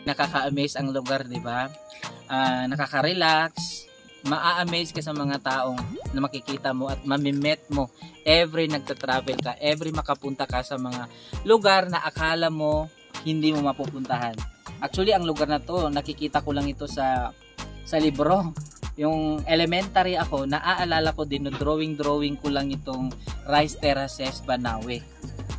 Nakaka-amaze ang lugar, di ba? Nakaka-relax. Maa-amaze ka sa mga taong na makikita mo at mamimet mo every nagta-travel ka, every makapunta ka sa mga lugar na akala mo hindi mo mapupuntahan. Actually, ang lugar na to, nakikita ko lang ito sa libro. Yung elementary ako, naaalala ko din, drawing ko lang itong Rice Terraces, Banawe.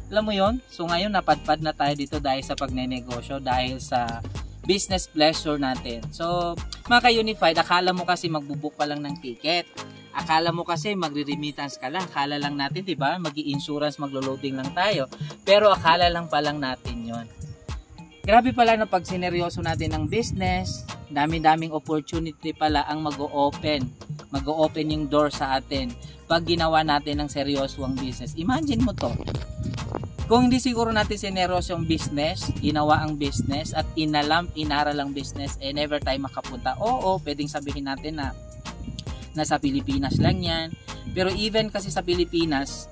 Alam mo yon? So ngayon napadpad na tayo dito dahil sa pagnenegosyo, dahil sa business pleasure natin. So mga ka-Unified, akala mo kasi magbubuk pa lang ng ticket. Akala mo kasi magre-remittance ka lang. Akala lang natin, di ba? Mag-i-insurance, maglo-loading lang tayo. Pero akala lang pa lang natin yon. Grabe pala na pag sineryoso natin ang business, dami-daming opportunity pala ang mag-o-open. Mag-o-open yung door sa atin pag ginawa natin ng seryoso ang business. Imagine mo to. Kung hindi siguro natin sineryoso yung business, ginawa ang business at inaral ang business, never tayo makapunta. Oo, pwedeng sabihin natin na nasa Pilipinas lang yan. Pero even kasi sa Pilipinas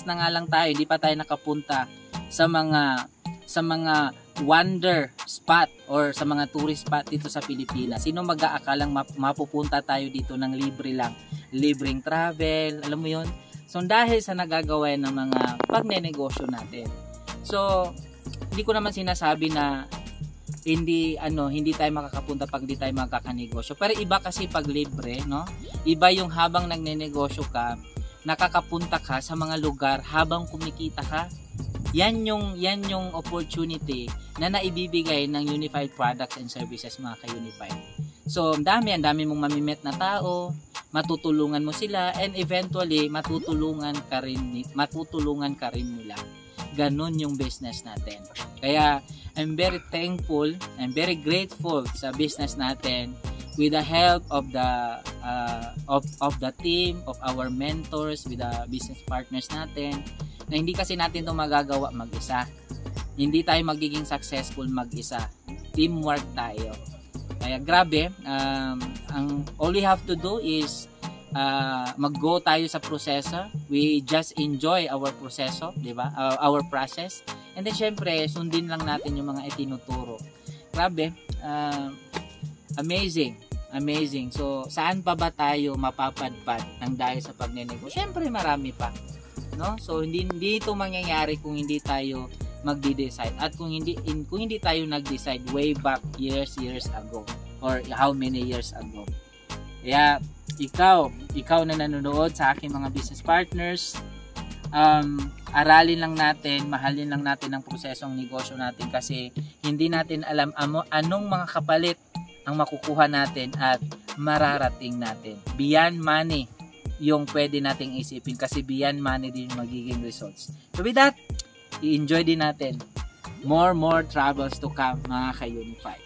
na nga lang tayo, hindi pa tayo nakapunta sa mga wonder spot or sa mga tourist spot dito sa Pilipinas. Sino mag-aakalang mapupunta tayo dito ng libre lang? Libreng travel, alam mo yon. So dahil sa nagagawa ng mga pagnenegosyo natin. So hindi ko naman sinasabi na hindi tayo makakapunta pag hindi tayo magkakanegosyo. Pero iba kasi pag libre, no? Iba yung habang nagnenegosyo ka, nakakapunta ka sa mga lugar habang kumikita ka. Yan yung opportunity na naibibigay ng Unified Products and Services, mga ka-Unified. So, ang dami mong mamimit na tao, matutulungan mo sila, and eventually matutulungan ka rin nila. Ganon yung business natin. Kaya I'm very thankful, I'm very grateful sa business natin with the help of the team, of our mentors, with the business partners natin, na hindi kasi natin ito magagawa mag-isa. Hindi tayo magiging successful mag-isa. Teamwork tayo. Kaya grabe, ang all we have to do is mag-go tayo sa proseso. We just enjoy our proseso, di ba? Our process. And then syempre, sundin lang natin yung mga itinuturo. Grabe, amazing. So, saan pa ba tayo mapapadpad ng dahil sa pagnenegosyo? Syempre, marami pa. No? So hindi ito mangyayari kung hindi tayo magde-decide at kung hindi tayo nag-decide way back years ago or how many years ago. Kaya ikaw na nanonood sa aking mga business partners, aralin lang natin, mahalin lang natin ang prosesong negosyo natin kasi hindi natin alam anong mga kapalit ang makukuha natin at mararating natin. Beyond money yung pwede nating isipin kasi beyond money din magiging results. So with that, i-enjoy din natin more travels to come, mga ka-Unified.